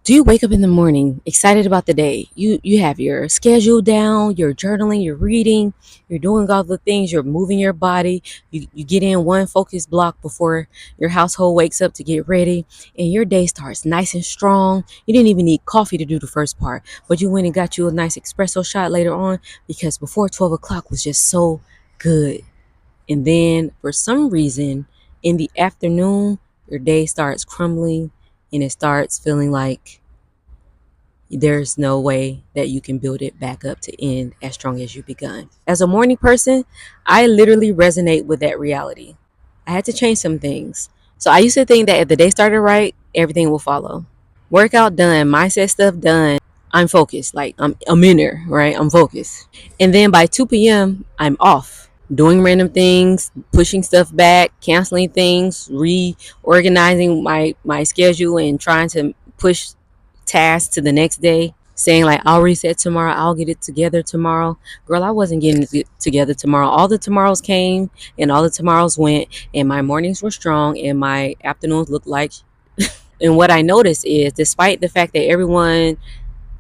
Do you wake up in the morning excited about the day? You have your schedule down, you're journaling, you're reading, you're doing all the things, you're moving your body. You get in one focus block before your household wakes up to get ready, and your day starts nice and strong. You didn't even need coffee to do the first part, but you went and got you a nice espresso shot later on because before 12 o'clock was just so good. And then for some reason in the afternoon, your day starts crumbling and it starts feeling like there's no way that you can build it back up to end as strong as you begun. As a morning person, I literally resonate with that reality. I had to change some things. So I used to think that if the day started right, everything will follow. Workout done, mindset stuff done. I'm focused. Like I'm in there, right? I'm focused. And then by 2 p.m., I'm off. Doing random things, pushing stuff back, canceling things, reorganizing my schedule and trying to push tasks to the next day, saying like I'll reset tomorrow, I'll get it together tomorrow. Girl, I wasn't getting it together tomorrow. All the tomorrows came and all the tomorrows went, and my mornings were strong and my afternoons looked like and what I noticed is despite the fact that everyone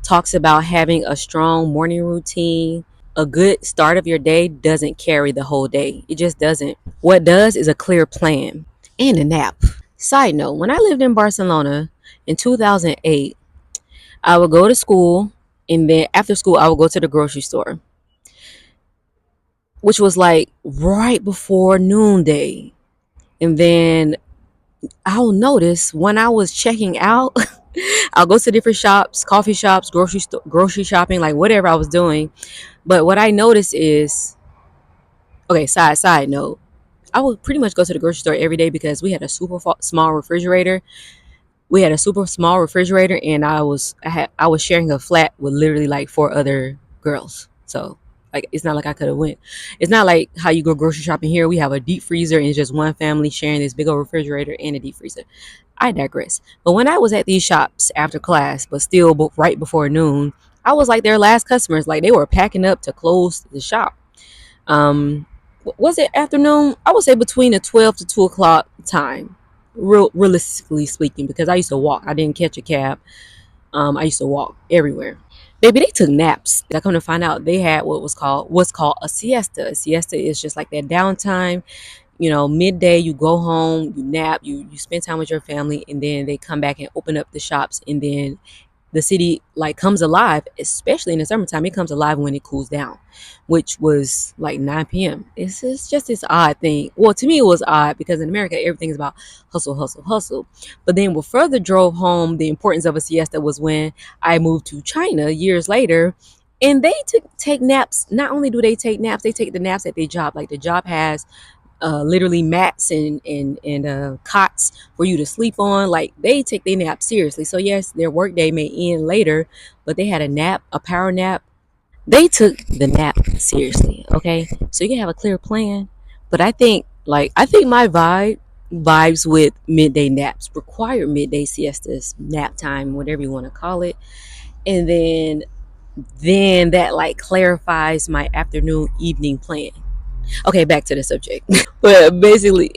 talks about having a strong morning routine, a good start of your day doesn't carry the whole day. It just doesn't. What does is a clear plan and a nap. Side note, when I lived in Barcelona in 2008, I would go to school, and then after school, I would go to the grocery store, which was like right before noonday. And then I'll notice when I was checking out, I'll go to different shops, coffee shops, grocery shopping, like whatever I was doing. But what I noticed is, okay, side note, I would pretty much go to the grocery store every day because we had a small refrigerator. We had a super small refrigerator, and I was sharing a flat with literally like four other girls. So like it's not like I could have went. It's not like how you go grocery shopping here. We have a deep freezer and it's just one family sharing this big old refrigerator and a deep freezer. I digress. But when I was at these shops after class, but still right before noon, I was like their last customers. Like they were packing up to close the shop. Um, was it afternoon? I would say between the 12 to 2 o'clock time. Realistically speaking, because I used to walk. I didn't catch a cab. I used to walk everywhere. Baby, they took naps. I come to find out they had what's called a siesta. A siesta is just like that downtime. You know, midday you go home, you nap, you spend time with your family, and then they come back and open up the shops, and then the city like comes alive, especially in the summertime. It comes alive when it cools down, which was like 9 p.m. It's just this odd thing. Well, to me, it was odd because in America, everything is about hustle, hustle, hustle. But then what further drove home the importance of a siesta was when I moved to China years later. And they take naps. Not only do they take naps, they take the naps at their job. Like the job has literally mats and cots for you to sleep on. Like they take their nap seriously. So yes, their workday may end later, but they had a nap, a power nap. They took the nap seriously. Okay, so you can have a clear plan. But I think my vibes with midday naps, required midday siestas, nap time, whatever you want to call it, and then that like clarifies my afternoon evening plan. Okay, back to the subject. But basically,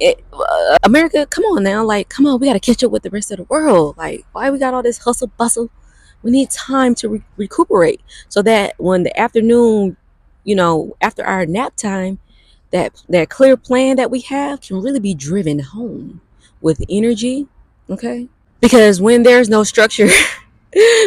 America, come on now. Like, come on, we got to catch up with the rest of the world. Like, why we got all this hustle bustle? We need time to recuperate so that when the afternoon, after our nap time, that clear plan that we have can really be driven home with energy. Okay. Because when there's no structure,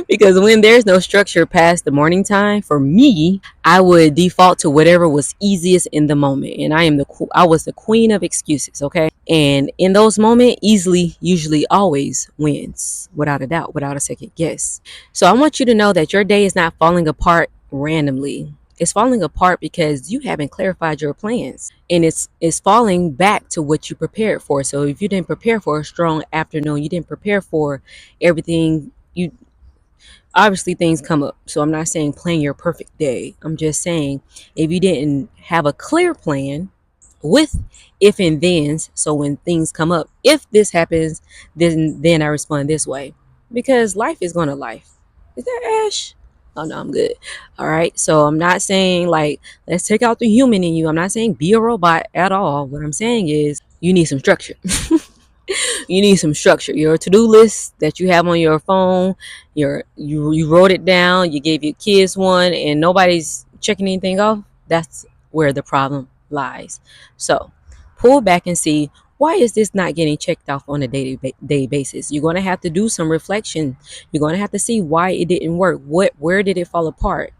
because when there's no structure past the morning time, for me, I would default to whatever was easiest in the moment. And I was the queen of excuses, okay? And in those moments, easily usually always wins, without a doubt, without a second guess. So I want you to know that your day is not falling apart randomly. It's falling apart because you haven't clarified your plans. And it's falling back to what you prepared for. So if you didn't prepare for a strong afternoon, you didn't prepare for everything, you obviously things come up. So I'm not saying plan your perfect day. I'm just saying if you didn't have a clear plan with if and thens, so when things come up, if this happens, then I respond this way. Because life is gonna life. Is that Ash? Oh no, I'm good. All right. So I'm not saying like let's take out the human in you. I'm not saying be a robot at all. What I'm saying is you need some structure. You need some structure. Your to-do list that you have on your phone, you wrote it down, you gave your kids one, and nobody's checking anything off. That's where the problem lies. So pull back and see, why is this not getting checked off on a day basis? You're going to have to do some reflection. You're going to have to see why it didn't work. Where did it fall apart?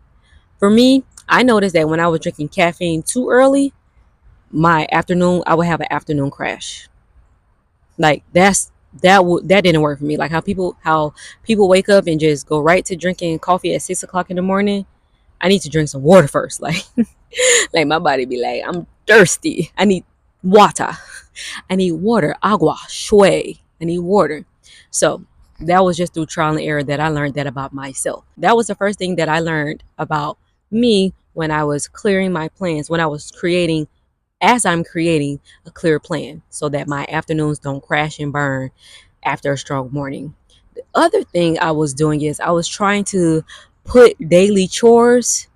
For me, I noticed that when I was drinking caffeine too early, my afternoon, I would have an afternoon crash. Like that didn't work for me. Like how people wake up and just go right to drinking coffee at 6 o'clock in the morning. I need to drink some water first. Like my body be like, I'm thirsty. I need water. I need water. Agua, shui. I need water. So that was just through trial and error that I learned that about myself. That was the first thing that I learned about me when I was clearing my plans, when I was creating, as I'm creating a clear plan so that my afternoons don't crash and burn after a strong morning. The other thing I was doing is I was trying to put daily chores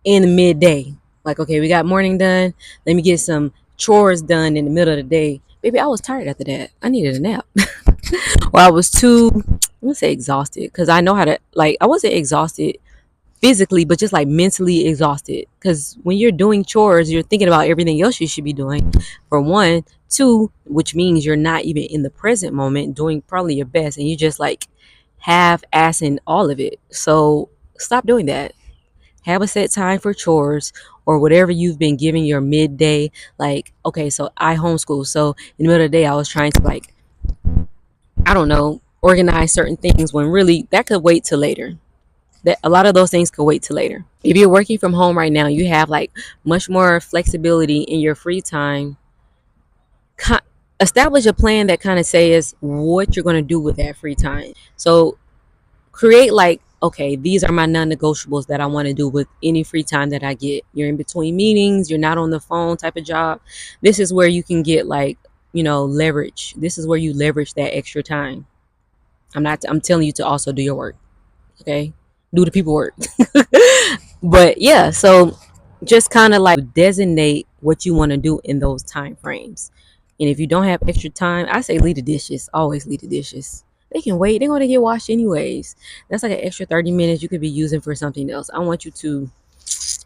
in midday. Like, okay, we got morning done. Let me get some chores done in the middle of the day. Baby, I was tired after that. I needed a nap. Or I was too, I'm gonna say exhausted, because I know how to, like, I wasn't exhausted physically, but just like mentally exhausted. Because when you're doing chores, you're thinking about everything else you should be doing, for one. Two, which means you're not even in the present moment doing probably your best, and you just like half assing all of it. So stop doing that. Have a set time for chores or whatever you've been giving your midday. Like, okay, so I homeschool. So in the middle of the day, I was trying to, like, I don't know, organize certain things when really that could wait till later. That a lot of those things could wait till later. If you're working from home right now, you have like much more flexibility in your free time. Co- Establish a plan that kind of says what you're going to do with that free time. So create like, okay, these are my non-negotiables that I want to do with any free time that I get. You're in between meetings, you're not on the phone type of job. This is where you can get like, leverage. This is where you leverage that extra time. I'm telling you to also do your work. Okay, do the people work. But yeah, so just kind of like designate what you want to do in those time frames. And if you don't have extra time, I say leave the dishes. Always leave the dishes. They can wait. They're going to get washed anyways. That's like an extra 30 minutes you could be using for something else. I want you to,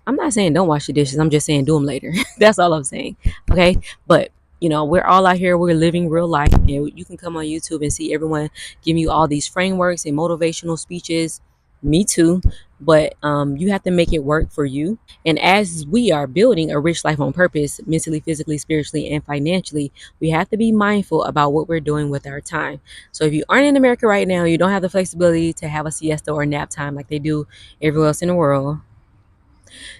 I'm not saying don't wash your dishes. I'm just saying do them later. That's all I'm saying. Okay. But, we're all out here. We're living real life. And you can come on YouTube and see everyone giving you all these frameworks and motivational speeches. Me too. But you have to make it work for you. And as we are building a rich life on purpose, mentally, physically, spiritually, and financially, we have to be mindful about what we're doing with our time. So if you aren't in America right now, you don't have the flexibility to have a siesta or nap time like they do everywhere else in the world,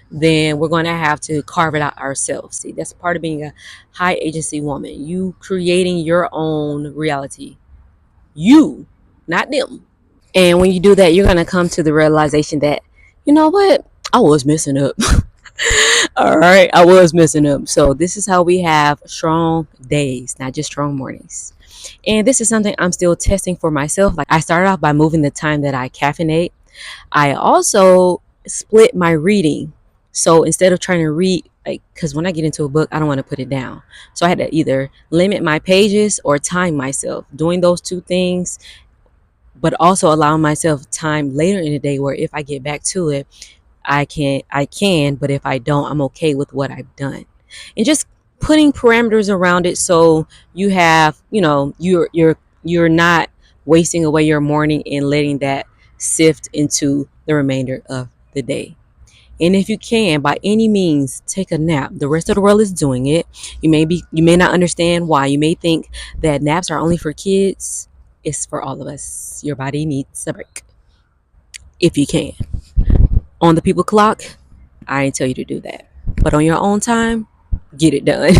then we're going to have to carve it out ourselves. See, that's part of being a high agency woman. You creating your own reality. You, not them. And when you do that, you're going to come to the realization that, you know what? I was messing up. All right, I was messing up. So this is how we have strong days, not just strong mornings. And this is something I'm still testing for myself. Like, I started off by moving the time that I caffeinate. I also split my reading. So instead of trying to read, like, because when I get into a book, I don't want to put it down. So I had to either limit my pages or time myself. Doing those two things, but also allowing myself time later in the day where if I get back to it, I can, but if I don't, I'm okay with what I've done. And just putting parameters around it so you have, you're not wasting away your morning and letting that sift into the remainder of the day. And if you can, by any means, take a nap. The rest of the world is doing it. You may not understand why. You may think that naps are only for kids. It's for all of us. Your body needs a break. If you can. On the people clock, I ain't tell you to do that. But on your own time, get it done.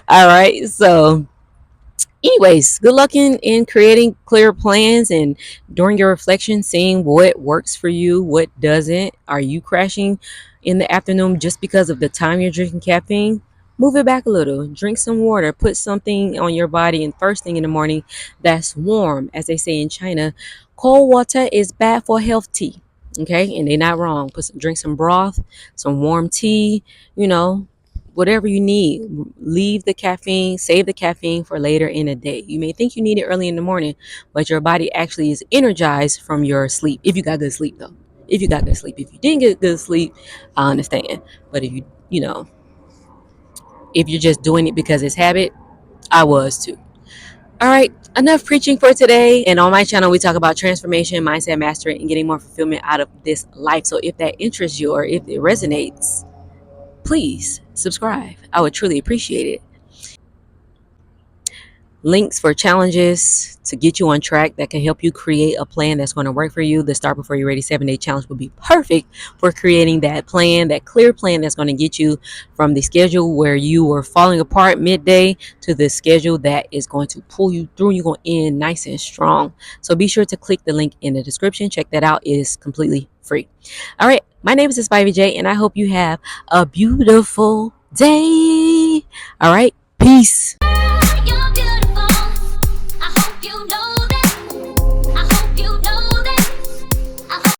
All right. So anyways, good luck in creating clear plans and during your reflection, seeing what works for you, what doesn't. Are you crashing in the afternoon just because of the time you're drinking caffeine? Move it back a little. Drink some water. Put something on your body, and first thing in the morning that's warm. As they say in China, cold water is bad for health tea. Okay, and they're not wrong. Drink some broth, some warm tea, you know, whatever you need. Leave the caffeine, save the caffeine for later in the day. You may think you need it early in the morning, but your body actually is energized from your sleep. If you got good sleep, though. If you got good sleep. If you didn't get good sleep, I understand. But if you know, if you're just doing it because it's habit, I was too. All right, enough preaching for today. And on my channel, we talk about transformation, mindset mastery, and getting more fulfillment out of this life. So if that interests you or if it resonates, please subscribe. I would truly appreciate it. Links for challenges to get you on track that can help you create a plan that's going to work for you. The Start Before You're Ready 7-Day Challenge would be perfect for creating that plan, that clear plan that's going to get you from the schedule where you were falling apart midday to the schedule that is going to pull you through. You're going to end nice and strong. So be sure to click the link in the description. Check that out. It is completely free. All right. My name is Spivey J, and I hope you have a beautiful day. All right. Peace.